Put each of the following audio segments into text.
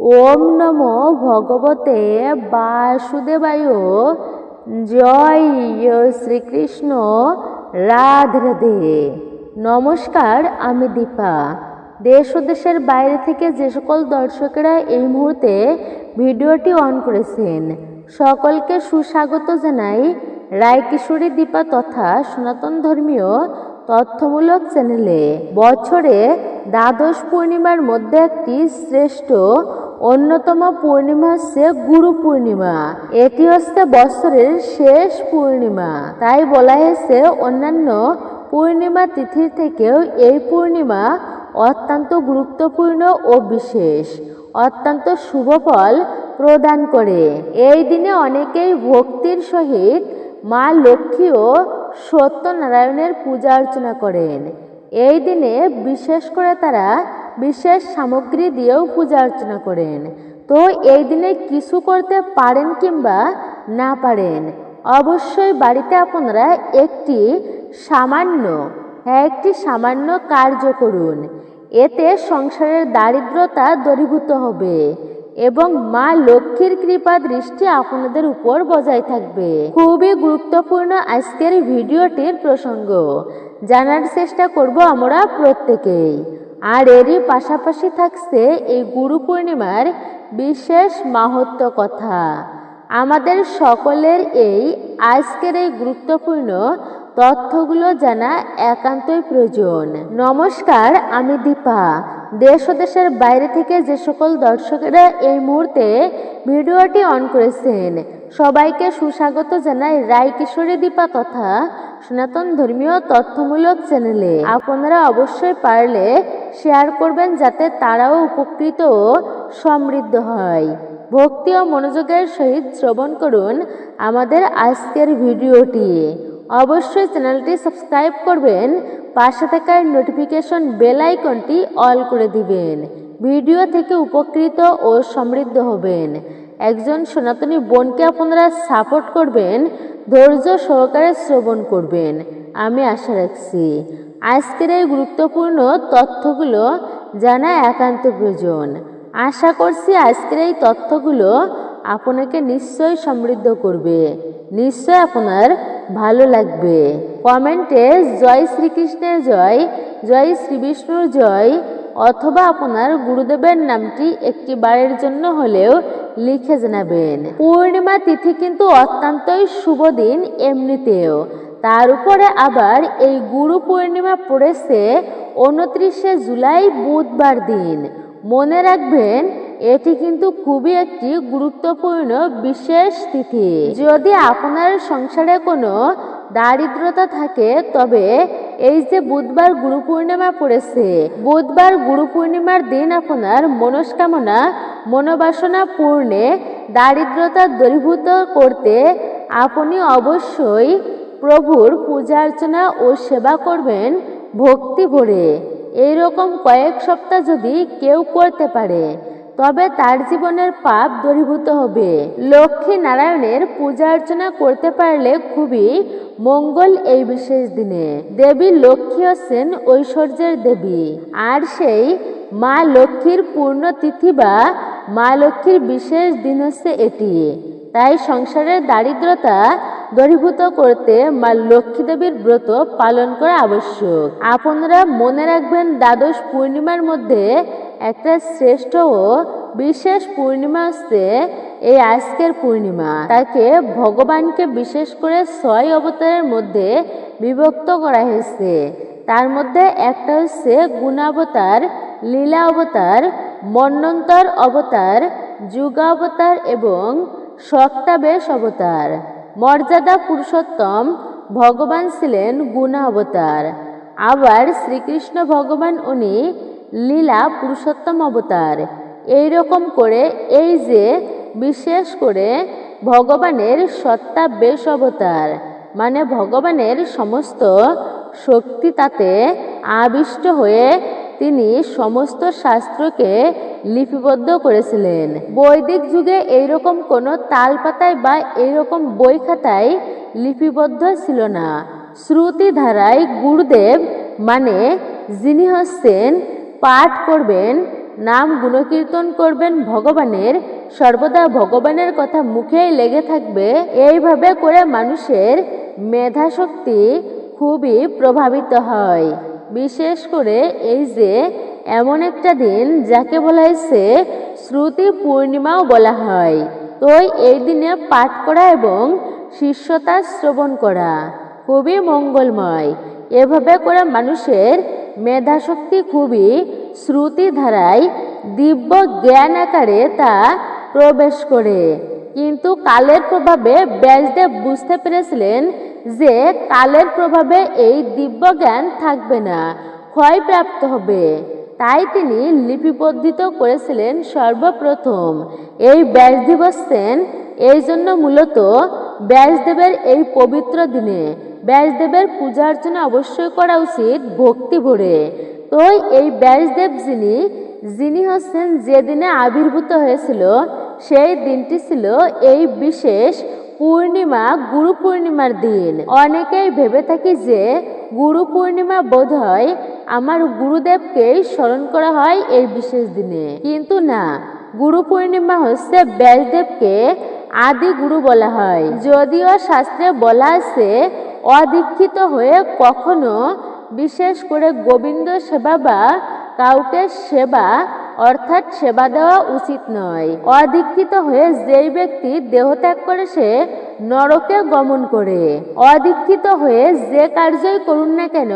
ওম নমো ভগবতে বাসুদেবায়। জয় শ্রীকৃষ্ণ। রাধে রাধে। নমস্কার, আমি দীপা। দেশ ও দেশের বাইরে থেকে যে সকল দর্শকেরা এই মুহূর্তে ভিডিওটি অন করেছেন সকলকে সুস্বাগত জানাই রায়কিশোরী দীপা তথা সনাতন ধর্মীয় তথ্যমূলক চ্যানেলে। বছরে দ্বাদশ পূর্ণিমার মধ্যে একটি শ্রেষ্ঠ অন্যতম পূর্ণিমা হচ্ছে গুরু পূর্ণিমা। এটি হচ্ছে বছরের শেষ পূর্ণিমা। তাই বলা হয়েছে অন্যান্য পূর্ণিমা তিথির থেকেও এই পূর্ণিমা অত্যন্ত গুরুত্বপূর্ণ ও বিশেষ, অত্যন্ত শুভ ফল প্রদান করে। এই দিনে অনেকেই ভক্তির সহিত মা লক্ষ্মী ও সত্যনারায়ণের পূজা অর্চনা করেন। এই দিনে বিশেষ করে তারা বিশেষ সামগ্রী দিয়েও পূজা অর্চনা করেন। তো এই দিনে কিছু করতে পারেন কিংবা না পারেন, অবশ্যই বাড়িতে আপনারা একটি সামান্য কার্য করুন। এতে সংসারের দারিদ্রতা দূরীভূত হবে এবং মা লক্ষ্মীর কৃপা দৃষ্টি আপনাদের উপর বজায় থাকবে। খুবই গুরুত্বপূর্ণ আজকের ভিডিওটির প্রসঙ্গ জানার চেষ্টা করব আমরা প্রত্যেকেই। আর এরই পাশাপাশি থাকছে এই গুরু পূর্ণিমার বিশেষ মাহাত্ম্য কথা। আমাদের সকলের আজকের এই গুরুত্বপূর্ণ তথ্যগুলো জানা একান্তই প্রয়োজন। নমস্কার, আমি দীপা। দেশ ও দেশের বাইরে থেকে যে সকল দর্শকেরা এই মুহূর্তে ভিডিওটি অন করেছেন সবাইকে সুস্বাগত জানাই রায়কিশোরী দীপা তথা সনাতন ধর্মীয় তথ্যমূলক চ্যানেলে। আপনারা অবশ্যই পারলে শেয়ার করবেন যাতে তারাও উপকৃত ও সমৃদ্ধ হয়। ভক্তি ও মনোযোগের সহিত শ্রবণ করুন আমাদের আজকের ভিডিওটি। অবশ্যই চ্যানেলটি সাবস্ক্রাইব করবেন, পাশে থাকা নোটিফিকেশন বেল আইকনটি অল করে দিবেন। ভিডিও থেকে উপকৃত ও সমৃদ্ধ হবেন। একজন সনাতনী বোনকে আপনারা সাপোর্ট করবেন, ধৈর্য সহকারে শ্রবণ করবেন, আমি আশা রাখছি। আজকের এই গুরুত্বপূর্ণ তথ্যগুলো জানা একান্ত প্রয়োজন। আশা করছি আজকের এই তথ্যগুলো আপনাকে নিশ্চয়ই সমৃদ্ধ করবে, নিশ্চয় আপনার ভালো লাগবে। কমেন্টে জয় শ্রীকৃষ্ণের জয়, জয় শ্রী বিষ্ণুর জয় অথবা আপনার গুরুদেবের নামটি একটি বারের জন্য হলেও লিখে জানাবেন। পূর্ণিমা তিথি কিন্তু অত্যন্তই শুভ দিন এমনিতেও, তার উপরে আবার এই গুরু পূর্ণিমা পড়েছে 29শে জুলাই বুধবার দিন। মনে রাখবেন এটি কিন্তু খুবই একটি গুরুত্বপূর্ণ বিশেষ তিথি। যদি আপনার সংসারে কোনো দারিদ্রতা থাকে তবে এই যে বুধবার গুরু পূর্ণিমা পড়েছে, বুধবার গুরু পূর্ণিমার দিন আপনার মনস্কামনা মনোবাসনা পূর্ণে দারিদ্রতা দূরীভূত করতে আপনি অবশ্যই প্রভুর পূজা অর্চনা ও সেবা করবেন ভক্তি ভরে। এইরকম কয়েক সপ্তাহ যদি কেউ করতে পারে তবে তার জীবনের পাপ দূরীভূত হবে। লক্ষ্মী নারায়ণের পূজা অর্চনা করতে পারলে খুবই মঙ্গল এই বিশেষ দিনে। দেবী লক্ষ্মী হচ্ছেন ঐশ্বর্যের দেবী, আর সেই মা লক্ষ্মীর পূর্ণ তিথি বা মা লক্ষ্মীর বিশেষ দিন হচ্ছে এটি। তাই সংসারের দারিদ্রতা দূরীভূত করতে মা লক্ষ্মী দেবীর ব্রত পালন করা আবশ্যক। আপনারা মনে রাখবেন দ্বাদশ পূর্ণিমার মধ্যে একটা শ্রেষ্ঠ ও বিশেষ পূর্ণিমা হচ্ছে এই আজকের পূর্ণিমা। তাকে ভগবানকে বিশেষ করে 6 অবতারের মধ্যে বিভক্ত করা হয়েছে। তার মধ্যে একটা হচ্ছে গুণাবতার, লীলা অবতার, মন্বন্তর অবতার, যুগাবতার এবং সপ্তাবেশ অবতার। মর্যাদা পুরুষোত্তম ভগবান ছিলেন গুণা অবতার। আবার শ্রীকৃষ্ণ ভগবান উনি লীলা পুরুষোত্তম অবতার। এইরকম করে এই যে বিশেষ করে ভগবানের সত্তাবেশ অবতার, মানে ভগবানের সমস্ত শক্তি তাতে আবিষ্ট হয়ে তিনি সমস্ত শাস্ত্রকে লিপিবদ্ধ করেছিলেন। বৈদিক যুগে এইরকম কোনো তালপাতায় বা এইরকম বই খাতায় লিপিবদ্ধ ছিল না। শ্রুতি ধারায় গুরুদেব মানে যিনি হচ্ছেন পাঠ করবেন নাম গুণকীর্তন করবেন ভগবানের, সর্বদা ভগবানের কথা মুখেই লেগে থাকবে। এইভাবে করে মানুষের মেধাশক্তি খুবই প্রভাবিত হয়। বিশেষ করে এই যে এমন একটা দিন যাকে বলা হয়েছে শ্রুতি পূর্ণিমাও বলা হয়, তো এই দিনে পাঠ করা এবং শিষ্যতা শ্রবণ করা খুবই মঙ্গলময়। এভাবে করে মানুষের মেধাশক্তি খুবই শ্রুতি ধারায় দিব্য জ্ঞান আকারে তা প্রবেশ করে। কিন্তু কালের প্রভাবে ব্যাসদেব বুঝতে পেরেছিলেন যে কালের প্রভাবে এই দিব্য জ্ঞান থাকবে না, ক্ষয়প্রাপ্ত হবে। তাই তিনি লিপিবদ্ধিত করেছিলেন সর্বপ্রথম এই ব্যাস দিবস। এই জন্য মূলত ব্যাসদেবের এই পবিত্র দিনে ব্যাসদেবের পূজা অর্চনা অবশ্যই করা উচিত ভক্তি ভরে। তো এই ব্যাসদেব যিনি হচ্ছেন যেদিনে আবির্ভূত হয়েছিল সেই দিনটি ছিল এই বিশেষ পূর্ণিমা, গুরু পূর্ণিমার দিন। অনেকেই ভেবে থাকি যে গুরু পূর্ণিমা বোধ হয় আমার গুরুদেবকেই স্মরণ করা হয় এই বিশেষ দিনে, কিন্তু না, গুরু পূর্ণিমা হচ্ছে ব্যাসদেবকে আদি গুরু বলা হয়। যদিও শাস্ত্রে বলা আছে অদীক্ষিত হয়ে কখনো, বিশেষ করে গোবিন্দ সেবা বা কাউকে সেবা অর্থাৎ সেবা দেওয়া উচিত নয়। অদীক্ষিত হয়ে যেই ব্যক্তি দেহত্যাগ করে সে নরকে গমন করে। অদীক্ষিত হয়ে যে কার্যই করুন না কেন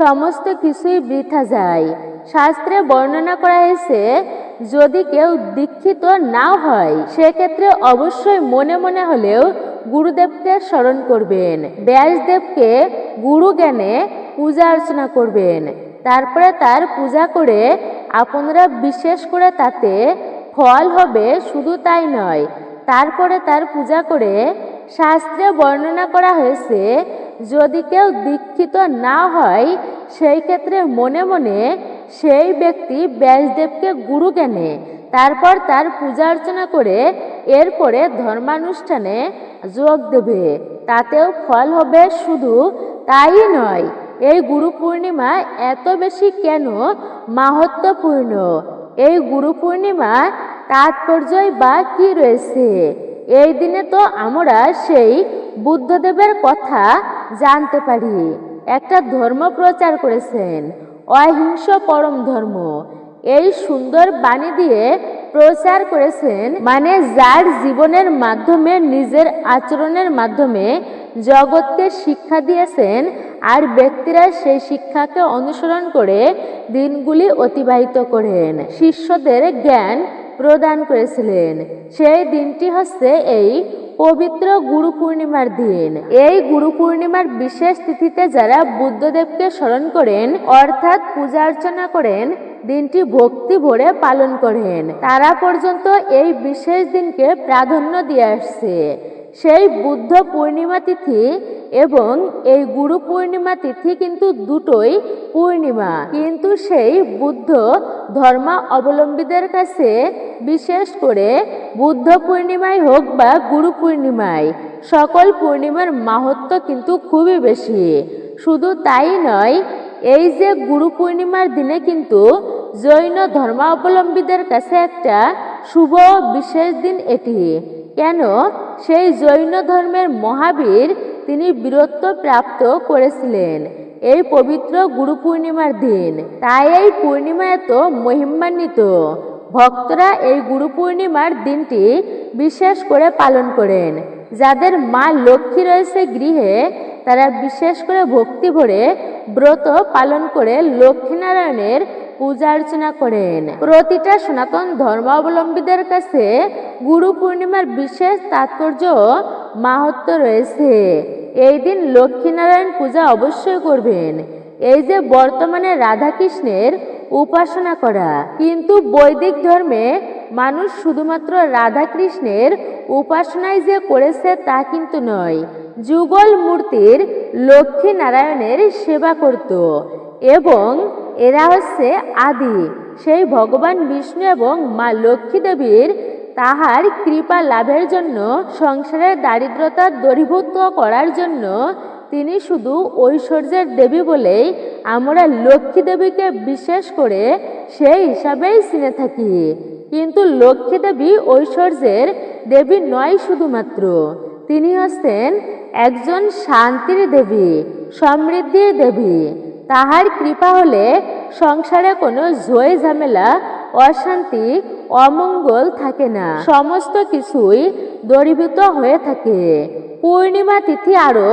সমস্ত কিছুই বৃথা যায়। শাস্ত্রে বর্ণনা করা হয়েছে যদি কেউ দীক্ষিত নাও হয় সেক্ষেত্রে অবশ্যই মনে মনে হলেও গুরুদেবকে স্মরণ করবেন, ব্যাসদেবকে গুরু জ্ঞানে পূজা অর্চনা করবেন। তারপরে তার পূজা করে আপনারা বিশেষ করে তাতে ফল হবে। শুধু তাই নয়, তারপরে তার পূজা করে শাস্ত্রে বর্ণনা করা হয়েছে যদি কেউ দীক্ষিত না হয় সেই ক্ষেত্রে মনে মনে সেই ব্যক্তি ব্যাসদেবকে গুরু জ্ঞানে তারপর তার পূজা অর্চনা করে এরপরে ধর্মানুষ্ঠানে যোগ দেবে, তাতেও ফল হবে। শুধু তাই নয়, এই গুরু পূর্ণিমা এত বেশি কেন মাহাত্ম্যপূর্ণ, এই গুরু পূর্ণিমা তাৎপর্যই বা কি রয়েছে? এই দিনে তো আমরা সেই বুদ্ধদেবের কথা জানতে পারি। একটা ধর্ম প্রচার করেছেন, অহিংস পরম ধর্ম। এই সুন্দর বাণী দিয়ে প্রচার করেছেন, মানে যার জীবনের মাধ্যমে নিজের আচরণের মাধ্যমে জগৎকে শিক্ষা দিয়েছেন আর ব্যক্তিরা সেই শিক্ষাকে অনুসরণ করে দিনগুলি অতিবাহিত করেন, শিষ্যদের জ্ঞান প্রদান করেছিলেন। সেই দিনটি হচ্ছে এই পবিত্র গুরু পূর্ণিমার দিন। এই গুরু পূর্ণিমার বিশেষ তিথিতে যারা বুদ্ধদেবকে স্মরণ করেন অর্থাৎ পূজা অর্চনা করেন, দিনটি ভক্তি ভরে পালন করেন, তারা পর্যন্ত এই বিশেষ দিনকে প্রাধান্য দিয়ে আসছে। সেই বুদ্ধ পূর্ণিমা তিথি এবং এই গুরু পূর্ণিমা তিথি কিন্তু দুটোই পূর্ণিমা, কিন্তু সেই বুদ্ধ ধর্মাবলম্বীদের কাছে বিশেষ করে বুদ্ধ পূর্ণিমাই হোক বা গুরু পূর্ণিমায় সকল পূর্ণিমার মাহাত্ম্য কিন্তু খুবই বেশি। শুধু তাই নয়, এই যে গুরু পূর্ণিমার দিনে কিন্তু জৈন ধর্মাবলম্বীদের কাছে একটা শুভ বিশেষ দিন এটি। কেন? সেই জৈন ধর্মের মহাবীর তিনি বীরত্ব প্রাপ্ত করেছিলেন এই পবিত্র গুরু পূর্ণিমার দিন, তাই এই পূর্ণিমা এত মহিমান্বিত। ভক্তরা এই গুরু পূর্ণিমার দিনটি বিশেষ করে পালন করেন। যাদের মা লক্ষ্মী রয়েছে গৃহে তারা বিশেষ করে ভক্তি ভরে ব্রত পালন করে লক্ষ্মীনারায়ণের পূজা অর্চনা করেন। প্রতিটা সনাতন ধর্মাবলম্বীদের কাছে গুরু পূর্ণিমার বিশেষ তাৎপর্য মাহাত্ম্য রয়েছে। এই দিন লক্ষ্মীনারায়ণ পূজা অবশ্যই করবেন। এই যে বর্তমানে রাধাকৃষ্ণের উপাসনা করা, কিন্তু বৈদিক ধর্মে মানুষ শুধুমাত্র রাধাকৃষ্ণের উপাসনাই যে করেছে তা কিন্তু নয়, যুগল মূর্তির লক্ষ্মী নারায়ণের সেবা করত এবং এরা হচ্ছে আদি সেই ভগবান বিষ্ণু এবং মা লক্ষ্মী দেবীর তাহার কৃপা লাভের জন্য সংসারের দারিদ্রতা দূরীভূত করার জন্য তিনি শুধু ঐশ্বর্যের দেবী বলেই আমরা লক্ষ্মী দেবীকে বিশেষ করে সেই হিসাবেই চিনে থাকি। কিন্তু লক্ষ্মী দেবী ঐশ্বর্যের দেবী নয় শুধুমাত্র, তিনি হচ্ছেন একজন শান্তির দেবী, সমৃদ্ধির দেবী। তাহার কৃপা হলে সংসারে কোনো ঝয় ঝামেলা, অশান্তি, অমঙ্গল থাকে না, সমস্ত কিছুই দূরীভূত হয়ে থাকে। পূর্ণিমা তিথি আরো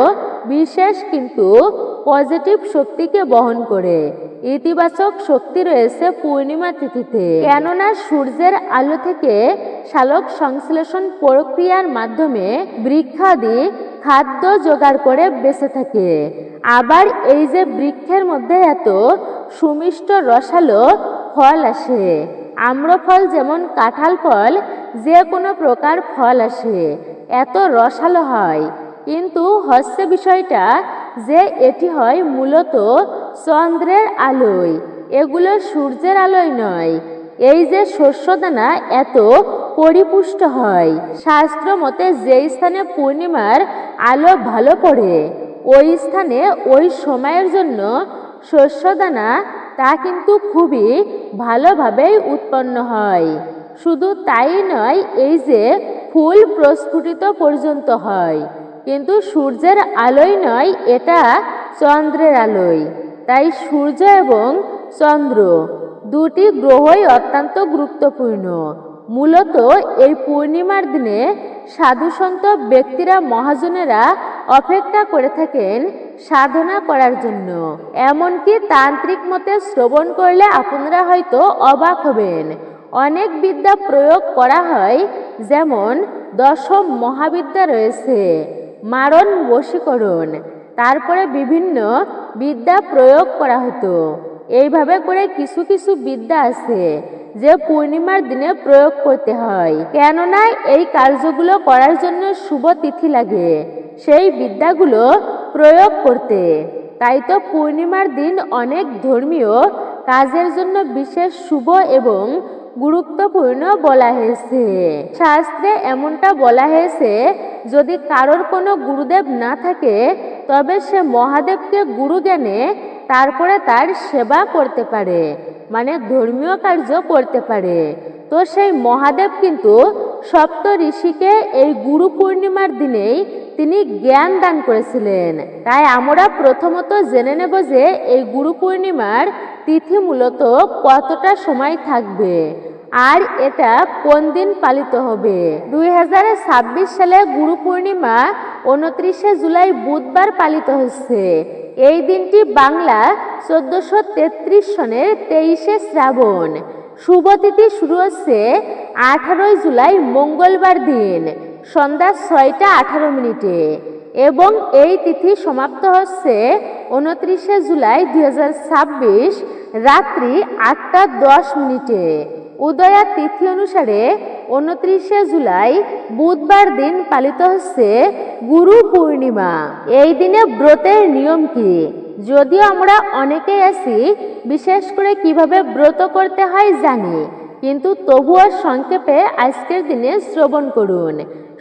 বিশেষ কিন্তু পজিটিভ শক্তিকে বহন করে। ইতিবাচক শক্তি রয়েছে পূর্ণিমা তিথিতে, কেননা সূর্যের আলো থেকে সালোক সংশ্লেষণ প্রক্রিয়ার মাধ্যমে বৃক্ষাদি খাদ্য জোগাড় করে বেঁচে থাকে। আবার এই যে বৃক্ষের মধ্যে এত সুমিষ্ট রসালো ফল আসে, আম্রফল যেমন কাঁঠাল ফল, যে কোনো প্রকার ফল আসে এত রসালো হয়, কিন্তু হচ্ছে বিষয়টা যে এটি হয় মূলত চন্দ্রের আলোয়, এগুলো সূর্যের আলোয় নয়। এই যে শস্যদানা এত পরিপুষ্ট হয়, শাস্ত্র মতে যে স্থানে পূর্ণিমার আলো ভালো পড়ে ওই স্থানে ওই সময়ের জন্য শস্যদানা তা কিন্তু খুবই ভালোভাবেই উৎপন্ন হয়। শুধু তাই নয়, এই যে ফুল প্রস্ফুটিত পর্যন্ত হয়, কিন্তু সূর্যের আলোয় নয়, এটা চন্দ্রের আলোয়। তাই সূর্য এবং চন্দ্র দুটি গ্রহই অত্যন্ত গুরুত্বপূর্ণ। মূলত এই পূর্ণিমার দিনে সাধুসন্ত ব্যক্তিরা, মহাজনেরা অপেক্ষা করে থাকেন সাধনা করার জন্য। এমনকি তান্ত্রিক মতে শ্রবণ করলে আপনারা হয়তো অবাক হবেন। অনেক বিদ্যা প্রয়োগ করা হয়, যেমন দশম মহাবিদ্যা রয়েছে, মারণ বশীকরণ, তারপরে বিভিন্ন বিদ্যা প্রয়োগ করা হতো। এইভাবে করে কিছু কিছু বিদ্যা আছে যে পূর্ণিমার দিনে প্রয়োগ করতে হয়, কেননা এই কার্যগুলো করার জন্য শুভ তিথি লাগে সেই বিদ্যাগুলো প্রয়োগ করতে। তাই তো পূর্ণিমার দিন অনেক ধর্মীয় কাজের জন্য বিশেষ শুভ এবং গুরুত্বপূর্ণ বলা হয়েছে। শাস্ত্রে এমনটা বলা হয়েছে, যদি কারোর কোনো গুরুদেব না থাকে তবে সে মহাদেবকে গুরু জ্ঞানে তারপরে তার সেবা করতে পারে, মানে ধর্মীয় কার্য করতে পারে। তো সেই মহাদেব কিন্তু সপ্ত ঋষিকে এই গুরু পূর্ণিমার দিনেই তিনি জ্ঞান দান করেছিলেন। তাই আমরা প্রথমত জেনে নেব যে এই গুরু পূর্ণিমার তিথি মূলত কতটা সময় থাকবে আর এটা কোন দিন পালিত হবে। 2026 সালে গুরু পূর্ণিমা 29শে জুলাই বুধবার পালিত হচ্ছে। এই দিনটি বাংলা 1433 সনের 23শে শ্রাবণ। শুভ তিথি শুরু হচ্ছে 18 জুলাই মঙ্গলবার দিন সন্ধ্যা 6টা 18 মিনিটে এবং এই তিথি সমাপ্ত হচ্ছে 29শে জুলাই 2026 রাত্রি 8টা 10 মিনিটে। উদয়া তিথি অনুসারে 29শে জুলাই বুধবার দিন পালিত হচ্ছে গুরু পূর্ণিমা। এই দিনে ব্রতের নিয়ম কি? যদিও আমরা অনেকেই আছি বিশেষ করে কিভাবে ব্রত করতে হয় জানি, কিন্তু তবুও সংক্ষেপে আজকের দিনে শ্রবণ করুন।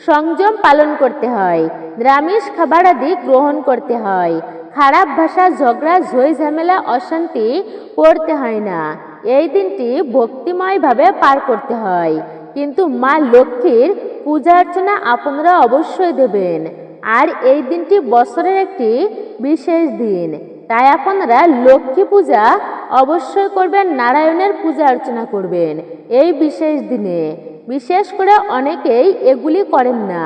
সংযম পালন করতে হয়, নিরামিষ খাবার আদি গ্রহণ করতে হয়, খারাপ ভাষা, ঝগড়া, ঝই ঝামেলা, অশান্তি করতে হয় না। এই দিনটি ভক্তিময়ভাবে পার করতে হয়, কিন্তু মা লক্ষ্মীর পূজা অর্চনা আপনারা অবশ্যই দেবেন। আর এই দিনটি বছরের একটি বিশেষ দিন, তাই আপনারা লক্ষ্মী পূজা অবশ্যই করবেন, নারায়ণের পূজা অর্চনা করবেন এই বিশেষ দিনে। বিশেষ করে অনেকেই এগুলি করেন না,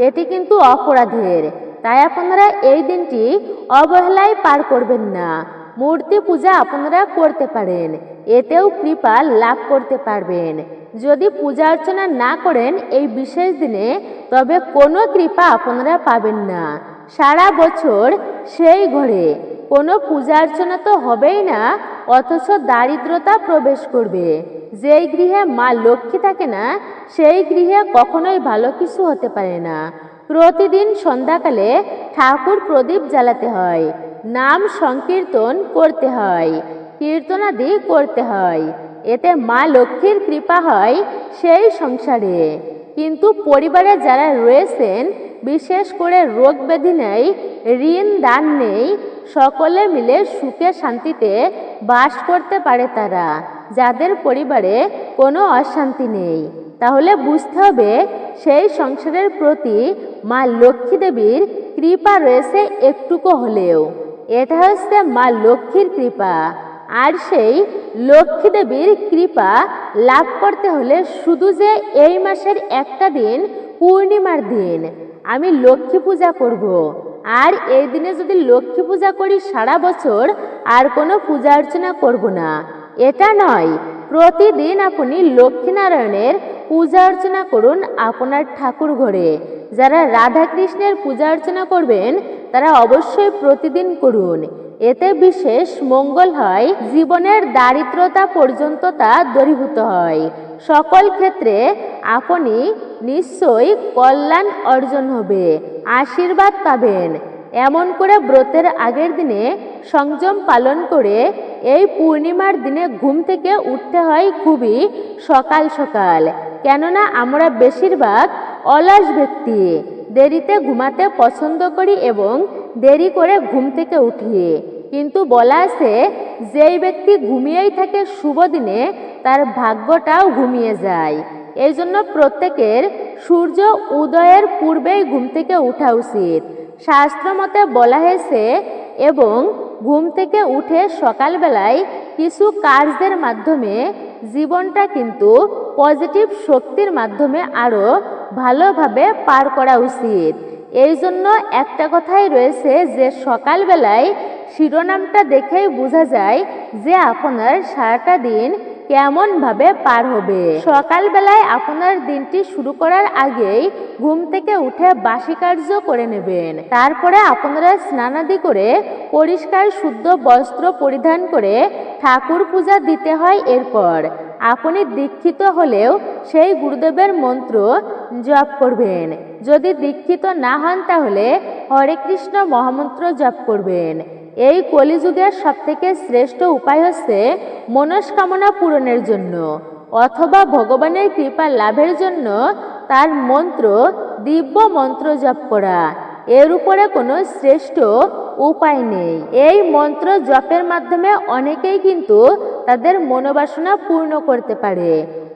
এটি কিন্তু অপরাধের। তাই আপনারা এই দিনটি অবহেলায় পার করবেন না। মূর্তি পূজা আপনারা করতে পারেন, এতেও কৃপা লাভ করতে পারবেন। যদি পূজা অর্চনা না করেন এই বিশেষ দিনে তবে কোনো কৃপা আপনারা পাবেন না। সারা বছর সেই ঘরে কোনো পূজা অর্চনা তো হবেই না, অথচ দারিদ্রতা প্রবেশ করবে। যেই গৃহে মা লক্ষ্মী থাকে না সেই গৃহে কখনোই ভালো কিছু হতে পারে না। প্রতিদিন সন্ধ্যাকালে ঠাকুর প্রদীপ জ্বালাতে হয়, নাম সংকীর্তন করতে হয়, কীর্তনাদি করতে হয়, এতে মা লক্ষ্মীর কৃপা হয় সেই সংসারে। কিন্তু পরিবারে যারা রয়েছেন বিশেষ করে রোগ ব্যাধি নেই, ঋণ দান নেই, সকলে মিলে সুখে শান্তিতে বাস করতে পারে তারা, যাদের পরিবারে কোনো অশান্তি নেই। তাহলে বুঝতে হবে সেই সংসারের প্রতি মা লক্ষ্মী দেবীর কৃপা রয়েছে একটুকু হলেও। এটা হচ্ছে মা লক্ষ্মীর কৃপা। আর সেই লক্ষ্মী দেবীর কৃপা লাভ করতে হলে শুধু যে এই মাসের একটা দিন, পূর্ণিমার দিন আমি লক্ষ্মী পূজা করব, আর এই দিনে যদি লক্ষ্মী পূজা করি সারা বছর আর কোনো পূজা অর্চনা করব না, এটা নয়। প্রতিদিন আপনি লক্ষ্মীনারায়ণের পূজা অর্চনা করুন আপনার ঠাকুর ঘরে। যারা রাধা কৃষ্ণের পূজা অর্চনা করবেন তারা অবশ্যই প্রতিদিন করুন, এতে বিশেষ মঙ্গল হয়, জীবনের দারিদ্রতা পর্যন্ত তা দূরীভূত হয়। সকল ক্ষেত্রে আপনি নিশ্চয়ই কল্যাণ অর্জন হবে, আশীর্বাদ পাবেন। এমন করে ব্রতের আগের দিনে সংযম পালন করে এই পূর্ণিমার দিনে ঘুম থেকে উঠতে হয় খুবই সকাল সকাল, কেননা আমরা বেশিরভাগ অলস ব্যক্তি, দেরিতে ঘুমাতে পছন্দ করি এবং দেরি করে ঘুম থেকে উঠি। কিন্তু বলা আছে যেই ব্যক্তি ঘুমিয়েই থাকে শুভ দিনে তার ভাগ্যটাও ঘুমিয়ে যায়। এই জন্য প্রত্যেকের সূর্য উদয়ের পূর্বেই ঘুম থেকে ওঠা উচিত, শাস্ত্র মতে বলা হয়েছে। এবং ঘুম থেকে উঠে সকালবেলায় কিছু কার্যের মাধ্যমে জীবনটা কিন্তু পজিটিভ শক্তির মাধ্যমে আরও ভালোভাবে পার করা উচিত। এই জন্য একটা কথাই রয়েছে যে সকালবেলায় শিরোনামটা দেখেই বোঝা যায় যে আপনার সারাটা দিন কেমনভাবে পার হবে। সকালবেলায় আপনার দিনটি শুরু করার আগেই ঘুম থেকে উঠে বাসি কার্য করে নেবেন। তারপরে আপনারা স্নানাদি করে পরিষ্কার শুদ্ধ বস্ত্র পরিধান করে ঠাকুর পূজা দিতে হয়। এরপর আপনি দীক্ষিত হলেও সেই গুরুদেবের মন্ত্র জপ করবেন। যদি দীক্ষিত না হন তাহলে হরে কৃষ্ণ মহামন্ত্র জপ করবেন। এই কলিযুগের সবথেকে শ্রেষ্ঠ উপায় হচ্ছে মনস্কামনা পূরণের জন্য অথবা ভগবানের কৃপা লাভের জন্য তার মন্ত্র, দিব্য মন্ত্র জপ করা। এর উপরে কোনো শ্রেষ্ঠ উপায় নেই। এই মন্ত্র জপের মাধ্যমে অনেকেই কিন্তু তাদের মনোবাসনা পূর্ণ করতে পারে।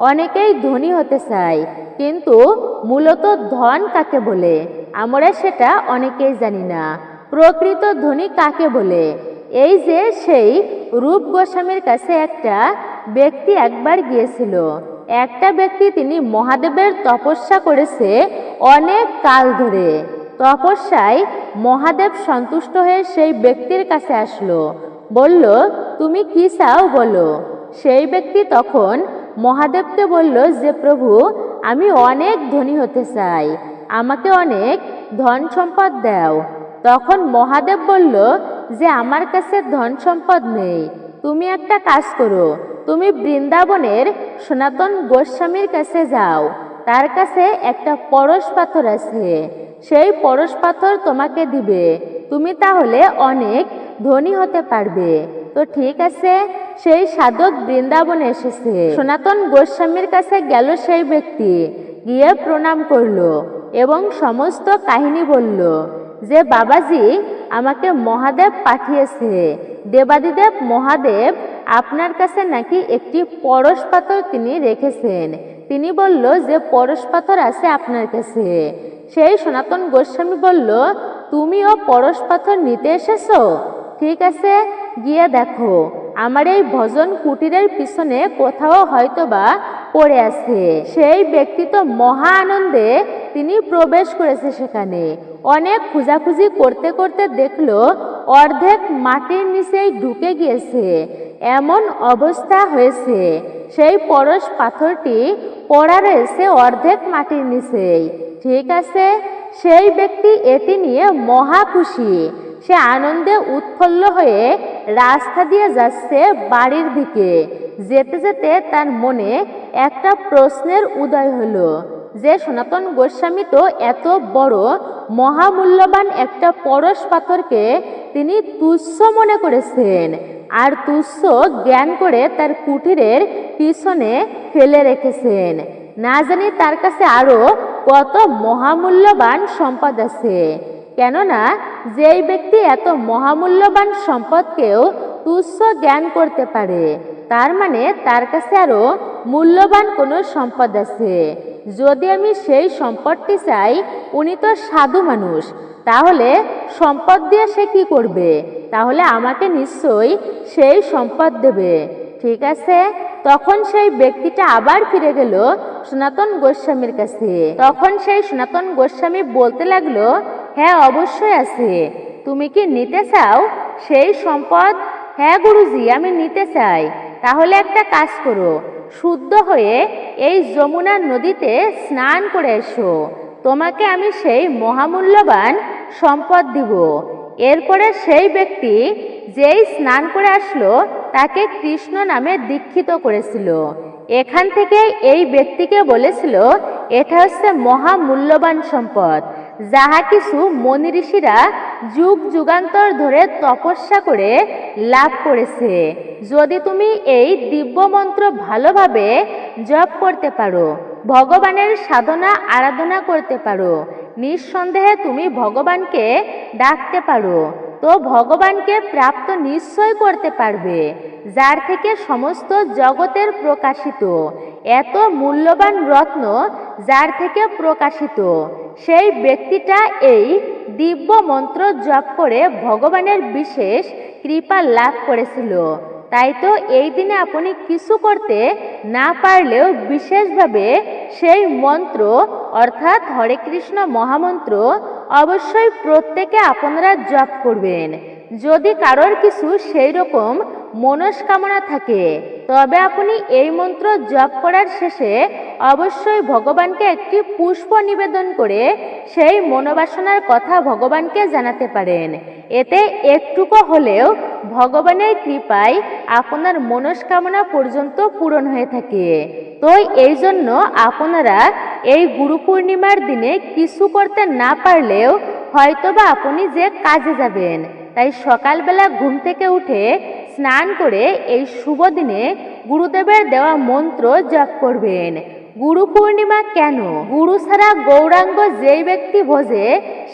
অনেকেই ধনী হতে চায়, কিন্তু মূলত ধন কাকে বলে আমরা সেটা অনেকেই জানি না। প্রকৃত ধনী কাকে বলে? এই যে সেই রূপ গোস্বামীর কাছে একটা ব্যক্তি একবার গিয়েছিল। একটা ব্যক্তি তিনি মহাদেবের তপস্যা করেছে অনেক কাল ধরে। তপস্যায় মহাদেব সন্তুষ্ট হয়ে সেই ব্যক্তির কাছে আসলো, বলল তুমি কি চাও বলো। সেই ব্যক্তি তখন মহাদেবকে বলল যে প্রভু, আমি অনেক ধনী হতে চাই, আমাকে অনেক ধন সম্পদ দাও। তখন মহাদেব বলল যে আমার কাছে ধন সম্পদ নেই, তুমি একটা কাজ করো, তুমি বৃন্দাবনের সনাতন গোস্বামীর কাছে যাও, তার কাছে একটা পরশ পাথর আছে, সেই পরশ পাথর তোমাকে দিবে, তুমি তাহলে অনেক ধনী হতে পারবে। তো ঠিক আছে, সেই সাধক বৃন্দাবনে এসেছে। সনাতন গোস্বামীর কাছে গেল সেই ব্যক্তি, গিয়ে প্রণাম করলো এবং সমস্ত কাহিনী বলল যে বাবাজি, আমাকে মহাদেব পাঠিয়েছে, দেবাদিদেব মহাদেব আপনার কাছে নাকি একটি পরশ পাথর তিনি রেখেছেন। তিনি বলল যে পরশ পাথর আছে আপনার কাছে। সেই সনাতন গোস্বামী বলল, তুমিও পরশ পাথর নিতে এসেছো? ঠিক আছে, গিয়ে দেখো, আমার এই ভজন কুটিরের পিছনে কোথাও হয়তোবা পড়ে আছে। সেই ব্যক্তি তো মহা আনন্দে তিনি প্রবেশ করেছে সেখানে। অনেক খোঁজাখুঁজি করতে করতে দেখলো অর্ধেক মাটির নিচেই ঢুকে গিয়েছে। এমন অবস্থা হয়েছে সেই পরশ পাথরটি পড়া রয়েছে অর্ধেক মাটির নিচেই। ঠিক আছে, সেই ব্যক্তি এটি নিয়ে মহা খুশি। সে আনন্দে উৎফুল্ল হয়ে রাস্তা দিয়ে যাচ্ছে বাড়ির দিকে। যেতে যেতে তার মনে একটা প্রশ্নের উদয় হলো যে সনাতন গোস্বামী তো এত বড় মহামূল্যবান একটা পরশ পাথরকে তিনি তুচ্ছ মনে করেছেন, আর তুচ্ছ জ্ঞান করে তার কুটিরের পিছনে ফেলে রেখেছেন। না জানি তার কাছে আরো কত মহামূল্যবান সম্পদ আছে। কেননা যেই ব্যক্তি এত মহামূল্যবান সম্পদকেও তুচ্ছ জ্ঞান করতে পারে, তার মানে তার কাছে আরো মূল্যবান কোনো সম্পদ আছে। যদি আমি সেই সম্পদটি চাই, উনি তো সাধু মানুষ, তাহলে সম্পদ দিয়ে সে কি করবে? তাহলে আমাকে নিশ্চয়ই সেই সম্পদ দেবে। ঠিক আছে, তখন সেই ব্যক্তিটা আবার ফিরে গেল সনাতন গোস্বামীর কাছে। তখন সেই সনাতন গোস্বামী বলতে লাগলো, হ্যাঁ অবশ্যই আছে, তুমি কি নিতে চাও সেই সম্পদ? হ্যাঁ গুরুজি, আমি নিতে চাই। তাহলে একটা কাজ করো, শুদ্ধ হয়ে এই যমুনা নদীতে স্নান করে এসো, তোমাকে আমি সেই মহামূল্যবান সম্পদ দিব। এরপরে সেই ব্যক্তি যেই স্নান করে আসলো, তাকে কৃষ্ণ নামে দীক্ষিত করেছিল। এখান থেকে এই ব্যক্তিকে বলেছিল এটা হচ্ছে মহামূল্যবান সম্পদ, যাহা কিছু মনি ঋষিরা যুগ যুগান্তর ধরে তপস্যা করে লাভ করেছে। যদি তুমি এই দিব্য মন্ত্র ভালোভাবে জপ করতে পারো, ভগবানের সাধনা আরাধনা করতে পারো, নিঃসন্দেহে তুমি ভগবানকে ডাকতে পারো, তো ভগবানকে প্রাপ্ত নিশ্চয় করতে পারবে, যার থেকে সমস্ত জগতের প্রকাশিত এত মূল্যবান রত্ন যার থেকে প্রকাশিত। সেই ব্যক্তিটা এই দিব্য মন্ত্র জপ করে ভগবানের বিশেষ কৃপা লাভ করেছিল। তাই তো এই দিনে আপনি কিছু করতে না পারলেও বিশেষভাবে সেই মন্ত্র অর্থাৎ হরে কৃষ্ণ মহামন্ত্র অবশ্যই প্রত্যেকে আপনারা জপ করবেন। যদি কারোর কিছু সেই রকম মনস্কামনা থাকে, তবে আপনি এই মন্ত্র জপ করার শেষে অবশ্যই ভগবানকে একটি পুষ্প নিবেদন করে সেই মনোবাসনার কথা ভগবানকে জানাতে পারেন। এতে একটুকু হলেও ভগবানের কৃপায় আপনার মনস্কামনা পর্যন্ত পূরণ হয়ে থাকে। তো এই জন্য আপনারা এই গুরু পূর্ণিমার দিনে কিছু করতে না পারলেও হয়তোবা আপনি যে কাজে যাবেন, তাই সকালবেলা ঘুম থেকে উঠে স্নান করে এই শুভ দিনে গুরুদেবের দেওয়া মন্ত্র জপ করবেন। গুরু পূর্ণিমা কেন? গুরু ছাড়া গৌরাঙ্গ যেই ব্যক্তি ভজে,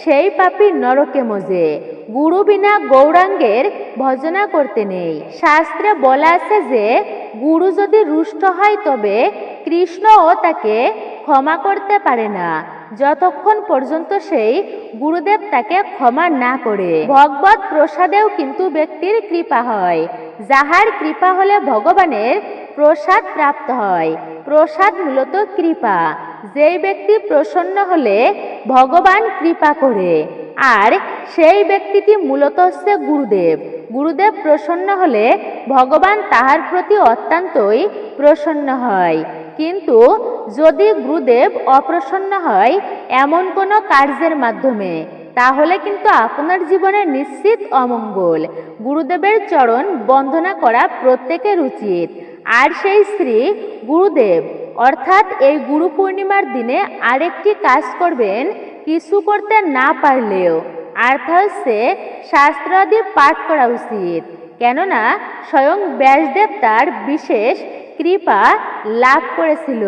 সেই পাপী নরকে মজে। গুরু বিনা গৌরাঙ্গের ভজনা করতে নেই। শাস্ত্রে বলা আছে যে গুরু যদি রুষ্ট হয়, তবে কৃষ্ণও তাকে ক্ষমা করতে পারে না, যতক্ষণ পর্যন্ত সেই গুরুদেব তাকে ক্ষমা না করে। ভগবত প্রসাদেও কিন্তু ব্যক্তির কৃপা হয়, যাহার কৃপা হলে ভগবানের প্রসাদ প্রাপ্ত হয়। প্রসাদ মূলত কৃপা। যেই ব্যক্তি প্রসন্ন হলে ভগবান কৃপা করে, আর সেই ব্যক্তিটি মূলত হচ্ছে গুরুদেব। গুরুদেব প্রসন্ন হলে ভগবান তাহার প্রতি অত্যন্তই প্রসন্ন হয়। কিন্তু যদি গুরুদেব অপ্রসন্ন হয় এমন কোনো কার্যের মাধ্যমে, তাহলে কিন্তু আপনার জীবনে নিশ্চিত অমঙ্গল। গুরুদেবের চরণ বন্দনা করা প্রত্যেকের উচিত। আর সেই শ্রী গুরুদেব অর্থাৎ এই গুরু পূর্ণিমার দিনে আরেকটি কাজ করবেন, কিছু করতে না পারলেও, অর্থাৎ হচ্ছে শাস্ত্রাদি পাঠ করা উচিত। কেননা স্বয়ং ব্যাসদেব তার বিশেষ কৃপা লাভ করেছিল।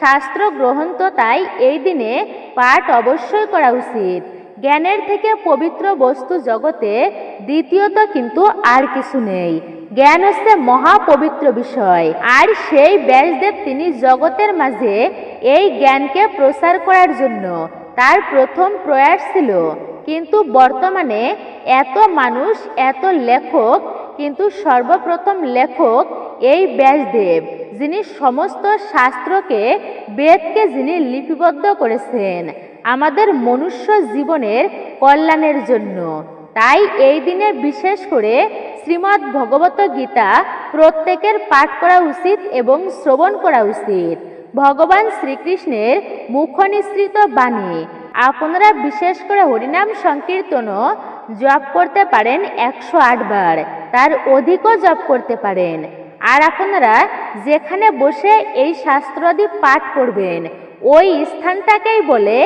শাস্ত্র গ্রহণ তো তাই এই দিনে পাঠ অবশ্যই করা উচিত। জ্ঞানের থেকে পবিত্র বস্তু জগতে দ্বিতীয়ত কিন্তু আর কিছু নেই। জ্ঞান হচ্ছে মহাপবিত্র বিষয়, আর সেই ব্যাসদেব তিনি জগতের মাঝে এই জ্ঞানকে প্রচার করার জন্য তার প্রথম প্রয়াস ছিল। কিন্তু বর্তমানে এত মানুষ, এত লেখক, কিন্তু সর্বপ্রথম লেখক এই ব্যাসদেব, যিনি সমস্ত শাস্ত্রকে, বেদকে যিনি লিপিবদ্ধ করেছেন আমাদের মনুষ্য জীবনের কল্যাণের জন্য। তাই এই দিনে বিশেষ করে শ্রীমদ্ ভগবত গীতা প্রত্যেকের পাঠ করা উচিত এবং শ্রবণ করা উচিত। ভগবান শ্রীকৃষ্ণের মুখনিসৃত বাণী আপনারা বিশেষ করে হরিনাম সংকীর্তনও জপ করতে পারেন 108 বার, তার অধিকও জপ করতে পারেন। আর আপনারা যেখানে বসে এই শাস্ত্রাদি পাঠ করবেন, ওই স্থানটাকেই বলে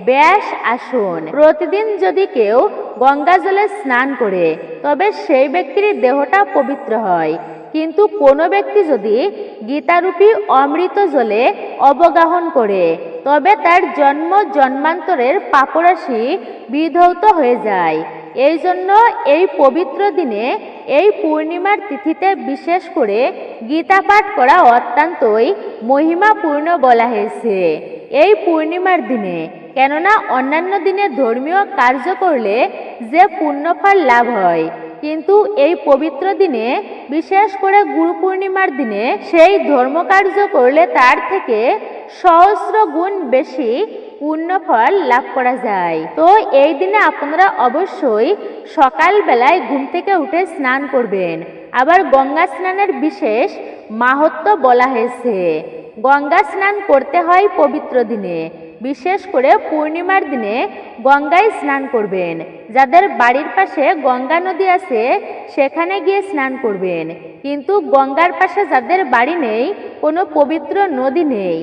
ব্যাস আসন। প্রতিদিন যদি কেউ গঙ্গা জলে স্নান করে, তবে সেই ব্যক্তির দেহটা পবিত্র হয়। কিন্তু কোনো ব্যক্তি যদি গীতারূপী অমৃত জলে অবগাহন করে, তবে তার জন্ম জন্মান্তরের পাপরাশি বিধৌত হয়ে যায়। এই জন্য এই পবিত্র দিনে এই পূর্ণিমার তিথিতে বিশেষ করে গীতা পাঠ করা অত্যন্তই মহিমাপূর্ণ বলা হয়েছে এই পূর্ণিমার দিনে। কেননা অন্যান্য দিনে ধর্মীয় কার্য করলে যে পুণ্যফল লাভ হয়, কিন্তু এই পবিত্র দিনে বিশেষ করে গুরু পূর্ণিমার দিনে সেই ধর্মকার্য করলে তার থেকে সহস্র গুণ বেশি পুণ্যফল লাভ করা যায়। তো এই দিনে আপনারা অবশ্যই সকালবেলায় ঘুম থেকে উঠে স্নান করবেন। আবার গঙ্গা স্নানের বিশেষ মাহাত্ম্য বলা হয়েছে। গঙ্গা স্নান করতে হয় পবিত্র দিনে, বিশেষ করে পূর্ণিমার দিনে গঙ্গায় স্নান করবেন। যাদের বাড়ির পাশে গঙ্গা নদী আছে সেখানে গিয়ে স্নান করবেন। কিন্তু গঙ্গার পাশে যাদের বাড়ি নেই, কোনো পবিত্র নদী নেই,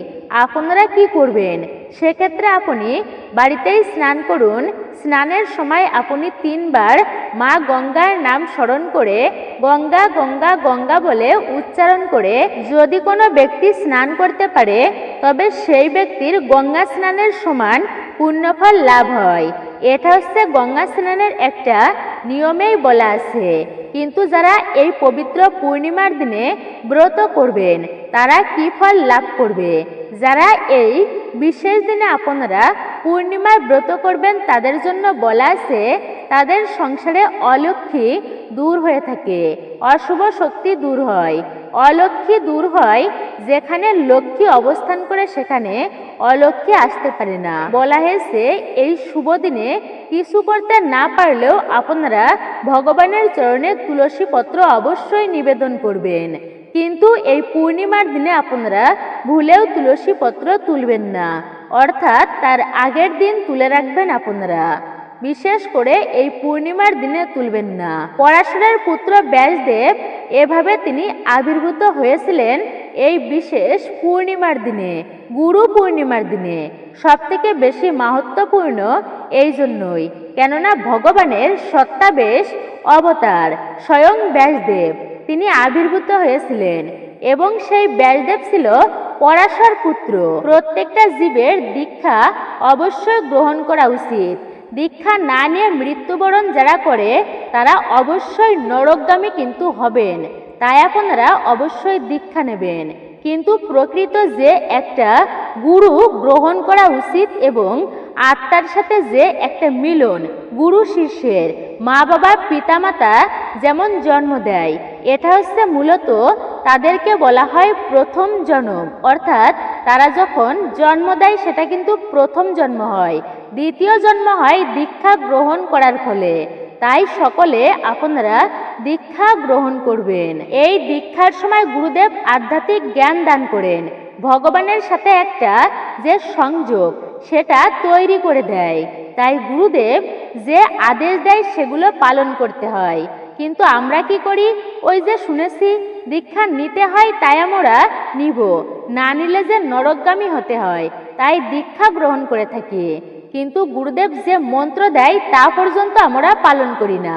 আপনারা কি করবেন? সেক্ষেত্রে আপনি বাড়িতেই স্নান করুন। স্নানের সময় আপনি 3 বার মা গঙ্গার নাম স্মরণ করে গঙ্গা গঙ্গা গঙ্গা বলে উচ্চারণ করে যদি কোনো ব্যক্তি স্নান করতে পারে, তবে সেই ব্যক্তির গঙ্গা স্নানের সমান পুণ্যফল লাভ হয়। এটা হচ্ছে গঙ্গা স্নানের একটা নিয়মেই বলা আছে। কিন্তু যারা এই পবিত্র পূর্ণিমার দিনে ব্রত করবেন তারা কি ফল লাভ করবে? যারা এই বিশেষ দিনে আপনারা পূর্ণিমার ব্রত করবেন তাদের জন্য বলা আছে তাদের সংসারে অলক্ষ্মী দূর হয়ে থাকে, অশুভ শক্তি দূর হয়, অলক্ষ্মী দূর হয়। যেখানে লক্ষ্মী অবস্থান করে সেখানে অলক্ষ্মী আসতে পারে না। বলা হয়েছে এই শুভ দিনে কিছু করতে না পারলেও আপনারা ভগবানের চরণে তুলসী পত্র অবশ্যই নিবেদন করবেন। কিন্তু এই পূর্ণিমার দিনে আপনারা ভুলেও তুলসী পত্র তুলবেন না, অর্থাৎ তার আগের দিন তুলে রাখবেন। আপনারা বিশেষ করে এই পূর্ণিমার দিনে তুলবেন না। পরাশরের পুত্র ব্যাসদেব এভাবে তিনি আবির্ভূত হয়েছিলেন এই বিশেষ পূর্ণিমার দিনে, গুরু পূর্ণিমার দিনে। সব থেকে বেশি মাহাত্ম্যপূর্ণ এই জন্যই, কেননা ভগবানের সত্তাবেশ অবতার স্বয়ং ব্যাসদেব তিনি আবির্ভূত হয়েছিলেন এবং সেই ব্যাসদেব ছিল পরাশর পুত্র। প্রত্যেকটা জীবের দীক্ষা অবশ্যই গ্রহণ করা উচিত। দীক্ষা না নিয়ে মৃত্যুবরণ যারা করে তারা অবশ্যই নরকগামী কিন্তু হবেন। তাই আপনারা অবশ্যই দীক্ষা নেবেন। কিন্তু প্রকৃত যে একটা গুরু গ্রহণ করা উচিত এবং আত্মার সাথে যে একটা মিলন গুরু শিষ্যের, মা বাবা পিতামাতা যেমন জন্ম দেয়, এটা হচ্ছে মূলত তাদেরকে বলা হয় প্রথম জন্ম। অর্থাৎ তারা যখন জন্ম দেয় সেটা কিন্তু প্রথম জন্ম হয়, দ্বিতীয় জন্ম হয় দীক্ষা গ্রহণ করার ফলে। তাই সকলে আপনারা দীক্ষা গ্রহণ করবেন। এই দীক্ষার সময় গুরুদেব আধ্যাত্মিক জ্ঞান দান করেন। ভগবানের সাথে একটা যে সংযোগ সেটা তৈরি করে দেয়। তাই গুরুদেব যে আদেশ দেয় সেগুলো পালন করতে হয়। কিন্তু আমরা কি করি? ওই যে শুনেছি দীক্ষা নিতে হয় তাই আমরা নিব, না নিলে যে নরকগামী হতে হয়, তাই দীক্ষা গ্রহণ করে থাকি। কিন্তু গুরুদেব যে মন্ত্র দেয় তা পর্যন্ত আমরা পালন করি না,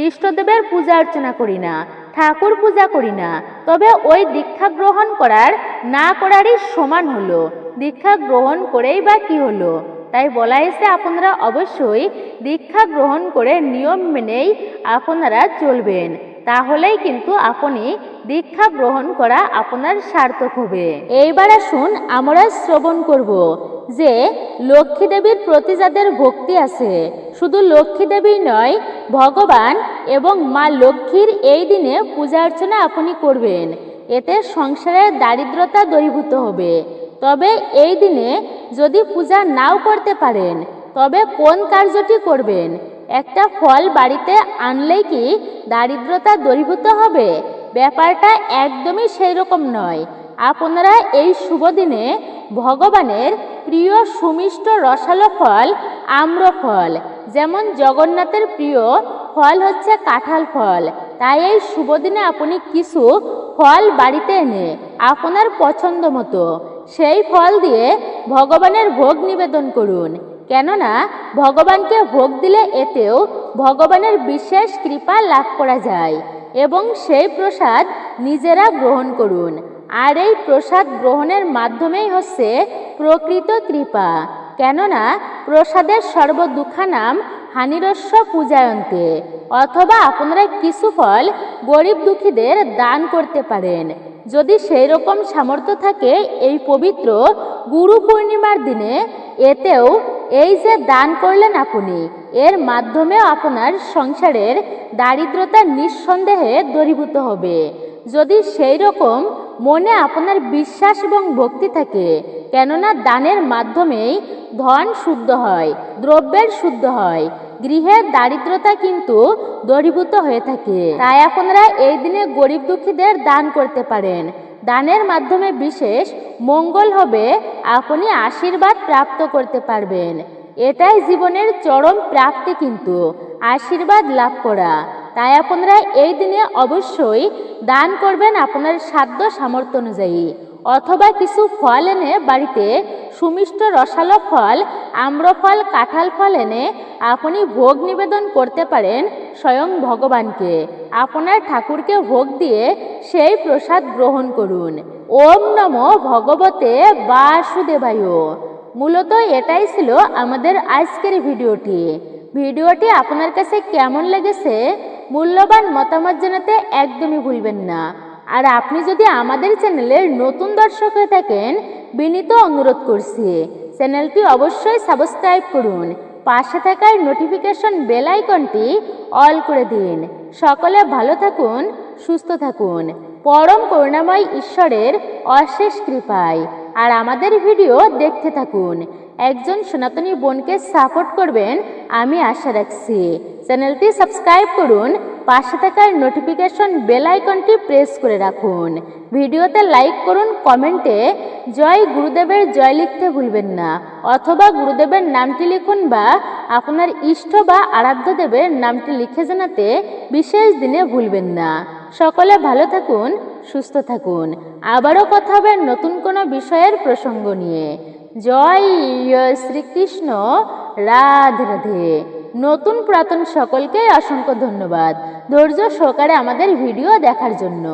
ইষ্টদেবের পূজা অর্চনা করি না, ঠাকুর পূজা করি না। তবে ওই দীক্ষা গ্রহণ করার না করারই সমান হলো। দীক্ষা গ্রহণ করেই বা কি হলো? তাই বলা হয়েছে আপনারা অবশ্যই দীক্ষা গ্রহণ করে নিয়ম মেনেই আপনারা চলবেন। তাহলেই কিন্তু আপনি দীক্ষা গ্রহণ করা আপনার সার্থক হবে। এইবার আসুন আমরা শ্রবণ করব যে লক্ষ্মী দেবীর প্রতি যাদের ভক্তি আছে, শুধু লক্ষ্মী দেবী নয়, ভগবান এবং মা লক্ষ্মীর এই দিনে পূজা অর্চনা আপনি করবেন। এতে সংসারের দারিদ্রতা দূরীভূত হবে। তবে এই দিনে যদি পূজা নাও করতে পারেন, তবে কোন কার্যটি করবেন? একটা ফল বাড়িতে আনলেই কি দারিদ্রতা দূরীভূত হবে? ব্যাপারটা একদমই সেই রকম নয়। আপনারা এই শুভ দিনে ভগবানের প্রিয় সুমিষ্ট রসালো ফল আম্রফল, যেমন জগন্নাথের প্রিয় ফল হচ্ছে কাঁঠাল ফল, তাই এই শুভ দিনে আপনি কিছু ফল বাড়িতে এনে আপনার পছন্দ মতো সেই ফল দিয়ে ভগবানের ভোগ নিবেদন করুন। কেননা ভগবানকে ভোগ দিলে এতেও ভগবানের বিশেষ কৃপা লাভ করা যায় এবং সেই প্রসাদ নিজেরা গ্রহণ করুন। আর এই প্রসাদ গ্রহণের মাধ্যমেই হচ্ছে প্রকৃত কৃপা। কেননা প্রসাদের সর্বদুঃখানাম হানিরস্য পূজায়ন্তে। অথবা আপনারা কিছু ফল গরিব দুঃখীদের দান করতে পারেন। যদি সেই রকম সামর্থ্য থাকে এই পবিত্র গুরু পূর্ণিমার দিনে, এতেও এই যে দান করলেন আপনি, এর মাধ্যমেও আপনার সংসারের দারিদ্রতা নিঃসন্দেহে দূরীভূত হবে। যদি সেই রকম মনে আপনার বিশ্বাস এবং ভক্তি থাকে, কেননা দানের মাধ্যমেই ধন শুদ্ধ হয়, দ্রব্যের শুদ্ধ হয়, গৃহের দারিদ্রতা কিন্তু দূরীভূত হয়ে থাকে। তাই আপনারা এই দিনে গরিব দুঃখীদের দান করতে পারেন। দানের মাধ্যমে বিশেষ মঙ্গল হবে, আপনি আশীর্বাদ প্রাপ্ত করতে পারবেন। এটাই জীবনের চরম প্রাপ্তি, কিন্তু আশীর্বাদ লাভ করা। তাই আপনারা এই দিনে অবশ্যই দান করবেন আপনার সাধ্য সামর্থ্য অনুযায়ী। অথবা কিছু ফল এনে বাড়িতে সুমিষ্ট রসালো ফল, আম্রফল, কাঁঠাল ফল এনে আপনি ভোগ নিবেদন করতে পারেন স্বয়ং ভগবানকে। আপনার ঠাকুরকে ভোগ দিয়ে সেই প্রসাদ গ্রহণ করুন। ওম নমো ভগবতে বাসুদেবায়। মূলত এটাই ছিল আমাদের আজকের ভিডিওটি আপনার কাছে কেমন লেগেছে মূল্যবান মতামত জানাতে একদমই ভুলবেন না। আর আপনি যদি আমাদের চ্যানেলের নতুন দর্শক হয়ে থাকেন, বিনীত অনুরোধ করছি চ্যানেলটি অবশ্যই সাবস্ক্রাইব করুন। পাশে থাকার নোটিফিকেশন বেল আইকনটি অল করে দিন। সকলে ভালো থাকুন, সুস্থ থাকুন, পরম করুণাময় ঈশ্বরের অশেষ কৃপায়। আর আমাদের ভিডিও দেখতে থাকুন। একজন সনাতনী বোনকে সাপোর্ট করবেন আমি আশা রাখছি। চ্যানেলটি সাবস্ক্রাইব করুন, পাশে থাকার নোটিফিকেশন বেল আইকনটি প্রেস করে রাখুন। ভিডিওতে লাইক করুন, কমেন্টে জয় গুরুদেবের জয় লিখতে ভুলবেন না। অথবা গুরুদেবের নামটি লিখুন, বা আপনার ইষ্ট বা আরাধ্য দেবের নামটি লিখে জানাতে বিশেষ দিনে ভুলবেন না। সকলে ভালো থাকুন, সুস্থ থাকুন। আবারও কথা হবে নতুন কোনো বিষয়ের প্রসঙ্গ নিয়ে। জয় শ্রীকৃষ্ণ, রাধে রাধে। নতুন পুরাতন সকলকে অসংখ্য ধন্যবাদ ধৈর্য সহকারে আমাদের ভিডিও দেখার জন্য।